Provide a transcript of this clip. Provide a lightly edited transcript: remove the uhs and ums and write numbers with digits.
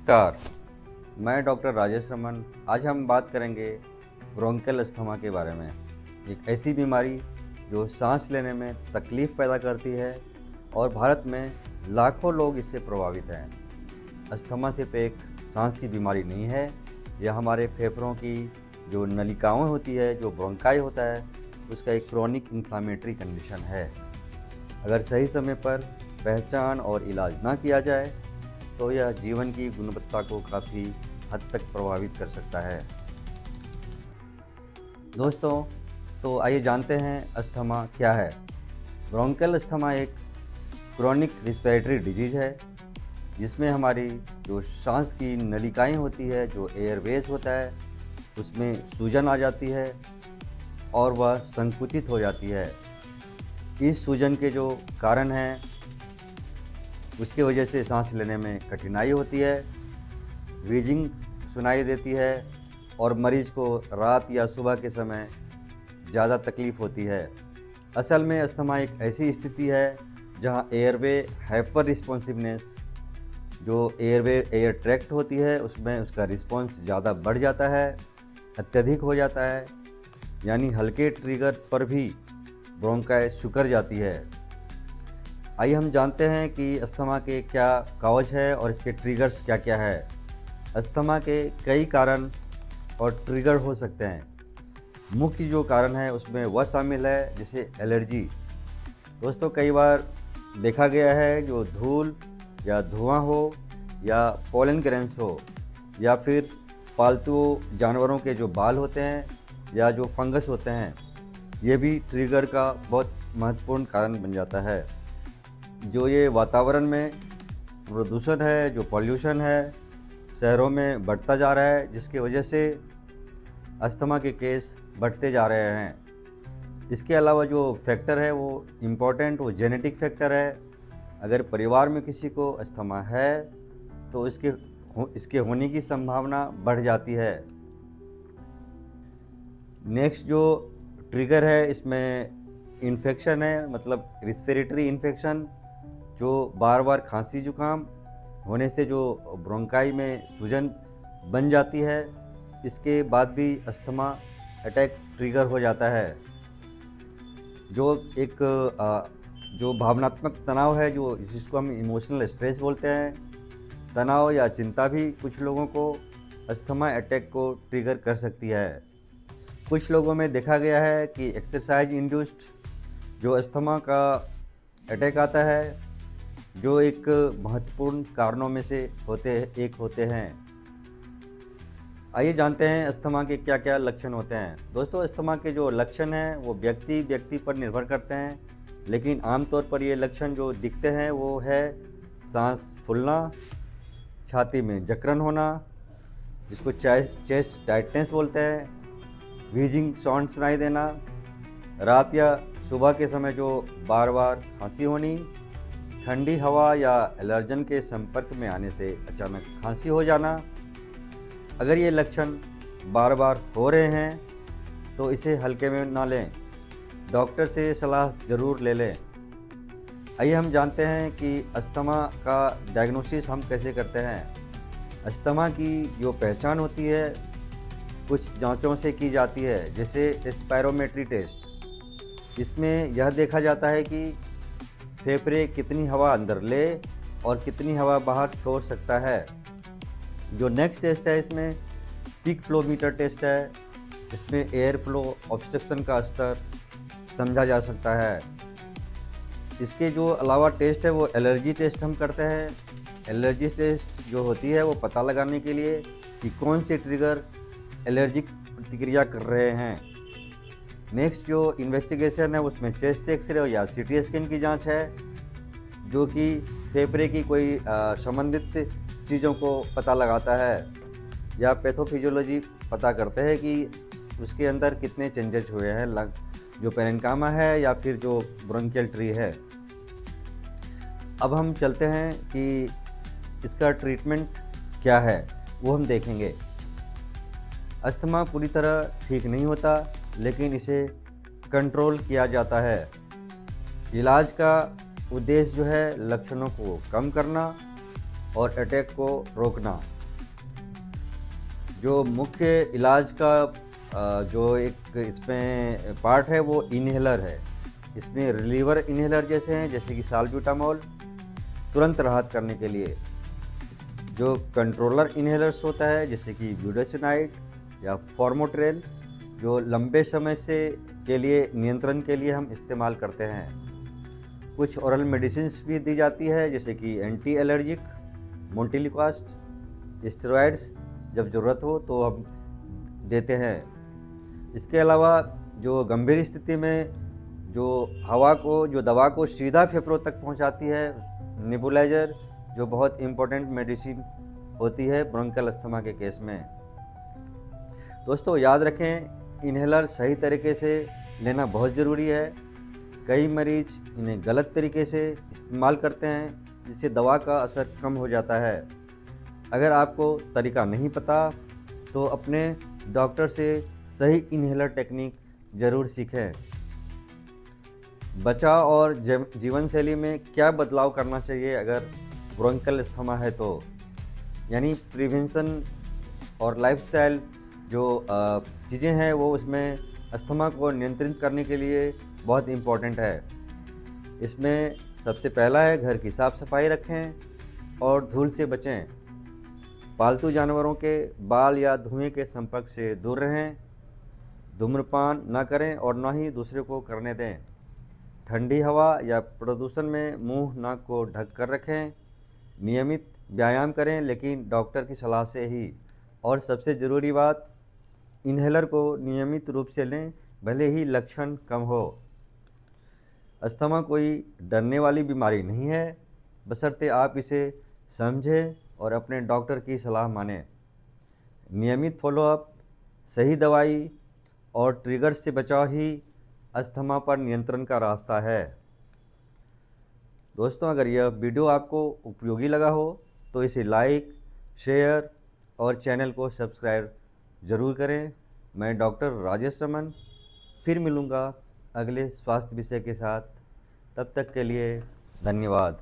नमस्कार, मैं डॉक्टर राजेश रमन। आज हम बात करेंगे ब्रोंकियल अस्थमा के बारे में। एक ऐसी बीमारी जो सांस लेने में तकलीफ़ पैदा करती है और भारत में लाखों लोग इससे प्रभावित हैं। अस्थमा सिर्फ एक सांस की बीमारी नहीं है, यह हमारे फेफड़ों की जो नलिकाएं होती है, जो ब्रोंकाई होता है, उसका एक क्रोनिक इन्फ्लामेटरी कंडीशन है। अगर सही समय पर पहचान और इलाज ना किया जाए तो यह जीवन की गुणवत्ता को काफ़ी हद तक प्रभावित कर सकता है। दोस्तों, तो आइए जानते हैं अस्थमा क्या है। ब्रोंकियल अस्थमा एक क्रोनिक रिस्पिरेटरी डिजीज़ है जिसमें हमारी जो सांस की नलिकाएं होती है, जो एयरवेज होता है, उसमें सूजन आ जाती है और वह संकुचित हो जाती है। इस सूजन के जो कारण हैं उसकी वजह से सांस लेने में कठिनाई होती है, व्हीजिंग सुनाई देती है और मरीज को रात या सुबह के समय ज़्यादा तकलीफ़ होती है। असल में अस्थमा एक ऐसी स्थिति है जहां एयरवे हाइपर रिस्पॉन्सिवनेस, जो एयर ट्रैक्ट होती है, उसमें उसका रिस्पॉन्स ज़्यादा बढ़ जाता है, अत्यधिक हो जाता है, यानी हल्के ट्रिगर पर भी ब्रोंकाई सिकुड़ जाती है। आइए हम जानते हैं कि अस्थमा के क्या काउज है और इसके ट्रिगर्स क्या क्या है। अस्थमा के कई कारण और ट्रिगर हो सकते हैं। मुख्य जो कारण है उसमें वह शामिल है जैसे एलर्जी। दोस्तों, कई बार देखा गया है जो धूल या धुआं हो या पोलन ग्रेन्स हो या फिर पालतू जानवरों के जो बाल होते हैं या जो फंगस होते हैं, ये भी ट्रिगर का बहुत महत्वपूर्ण कारण बन जाता है। जो ये वातावरण में प्रदूषण है, जो पॉल्यूशन है, शहरों में बढ़ता जा रहा है, जिसकी वजह से अस्थमा के केस बढ़ते जा रहे हैं। इसके अलावा जो फैक्टर है वो इम्पोर्टेंट, वो जेनेटिक फैक्टर है। अगर परिवार में किसी को अस्थमा है तो इसके होने की संभावना बढ़ जाती है। नेक्स्ट जो ट्रिगर है इसमें इन्फेक्शन है, मतलब रिस्पिरेटरी इन्फेक्शन, जो बार बार खांसी जुकाम होने से जो ब्रोंकाई में सूजन बन जाती है, इसके बाद भी अस्थमा अटैक ट्रिगर हो जाता है। जो एक जो भावनात्मक तनाव है, जो जिसको हम इमोशनल स्ट्रेस बोलते हैं, तनाव या चिंता भी कुछ लोगों को अस्थमा अटैक को ट्रिगर कर सकती है। कुछ लोगों में देखा गया है कि एक्सरसाइज इंड्यूस्ड जो अस्थमा का अटैक आता है, जो एक महत्वपूर्ण कारणों में से होते हैं। आइए जानते हैं अस्थमा के क्या क्या लक्षण होते हैं। दोस्तों, अस्थमा के जो लक्षण हैं वो व्यक्ति पर निर्भर करते हैं, लेकिन आमतौर पर ये लक्षण जो दिखते हैं वो है सांस फूलना, छाती में जकड़न होना, जिसको चेस्ट टाइटनेस बोलते हैं, व्हीजिंग साउंड सुनाई देना, रात या सुबह के समय जो बार बार खांसी होनी, ठंडी हवा या एलर्जन के संपर्क में आने से अचानक खांसी हो जाना। अगर ये लक्षण बार बार हो रहे हैं तो इसे हल्के में ना लें, डॉक्टर से सलाह ज़रूर ले लें। आइए हम जानते हैं कि अस्थमा का डायग्नोसिस हम कैसे करते हैं। अस्थमा की जो पहचान होती है कुछ जांचों से की जाती है, जैसे स्पायरोमेट्री टेस्ट। इसमें यह देखा जाता है कि फेफड़े कितनी हवा अंदर ले और कितनी हवा बाहर छोड़ सकता है। जो नेक्स्ट टेस्ट है इसमें पीक फ्लो मीटर टेस्ट है। इसमें एयर फ्लो ऑब्स्ट्रक्शन का स्तर समझा जा सकता है। इसके जो अलावा टेस्ट है वो एलर्जी टेस्ट हम करते हैं। एलर्जी टेस्ट जो होती है वो पता लगाने के लिए कि कौन से ट्रिगर एलर्जिक प्रतिक्रिया कर रहे हैं। नेक्स्ट जो इन्वेस्टिगेशन है उसमें चेस्ट एक्सरे या सीटी स्कैन की जांच है, जो कि फेफड़े की कोई संबंधित चीज़ों को पता लगाता है, या पैथोफिजियोलॉजी पता करते हैं कि उसके अंदर कितने चेंजेस हुए हैं, जो पेरेन्कामा है या फिर जो ब्रोंकियल ट्री है। अब हम चलते हैं कि इसका ट्रीटमेंट क्या है, वो हम देखेंगे। अस्थमा पूरी तरह ठीक नहीं होता, लेकिन इसे कंट्रोल किया जाता है। इलाज का उद्देश्य जो है लक्षणों को कम करना और अटैक को रोकना। जो मुख्य इलाज का जो एक इसमें पार्ट है वो इन्हेलर है। इसमें रिलीवर इन्हेलर जैसे हैं, जैसे कि साल्ब्यूटामॉल, तुरंत राहत करने के लिए। जो कंट्रोलर इन्हेलर्स होता है जैसे कि ब्यूटासिनाइड या फॉर्मोट्रेल, जो लंबे समय से के लिए नियंत्रण के लिए हम इस्तेमाल करते हैं। कुछ ओरल मेडिसिन्स भी दी जाती है जैसे कि एंटी एलर्जिक, मोंटेलिकास्ट, स्टेरॉइड्स जब ज़रूरत हो तो हम देते हैं। इसके अलावा जो गंभीर स्थिति में जो दवा को सीधा फेफड़ों तक पहुंचाती है, नेबुलाइजर, जो बहुत इम्पोर्टेंट मेडिसिन होती है ब्रोंकियल अस्थमा के केस में। दोस्तों याद रखें, इन्हेलर सही तरीके से लेना बहुत ज़रूरी है। कई मरीज इन्हें गलत तरीके से इस्तेमाल करते हैं जिससे दवा का असर कम हो जाता है। अगर आपको तरीका नहीं पता तो अपने डॉक्टर से सही इन्हेलर टेक्निक ज़रूर सीखें। बचाव और जीवन शैली में क्या बदलाव करना चाहिए अगर ब्रोंकियल अस्थमा है तो, यानी प्रिवेंशन और लाइफस्टाइल जो चीज़ें हैं वो उसमें अस्थमा को नियंत्रित करने के लिए बहुत इम्पोर्टेंट है। इसमें सबसे पहला है घर की साफ़ सफाई रखें और धूल से बचें। पालतू जानवरों के बाल या धुएं के संपर्क से दूर रहें। धूम्रपान न करें और न ही दूसरे को करने दें। ठंडी हवा या प्रदूषण में मुंह नाक को ढक कर रखें। नियमित व्यायाम करें लेकिन डॉक्टर की सलाह से ही। और सबसे ज़रूरी बात, इन्हेलर को नियमित रूप से लें भले ही लक्षण कम हो। अस्थमा कोई डरने वाली बीमारी नहीं है, बशर्ते आप इसे समझें और अपने डॉक्टर की सलाह मानें। नियमित फॉलोअप, सही दवाई और ट्रिगर्स से बचाव ही अस्थमा पर नियंत्रण का रास्ता है। दोस्तों अगर यह वीडियो आपको उपयोगी लगा हो तो इसे लाइक, शेयर और चैनल को सब्सक्राइब ज़रूर करें। मैं डॉक्टर राजेश रमन फिर मिलूँगा अगले स्वास्थ्य विषय के साथ। तब तक के लिए धन्यवाद।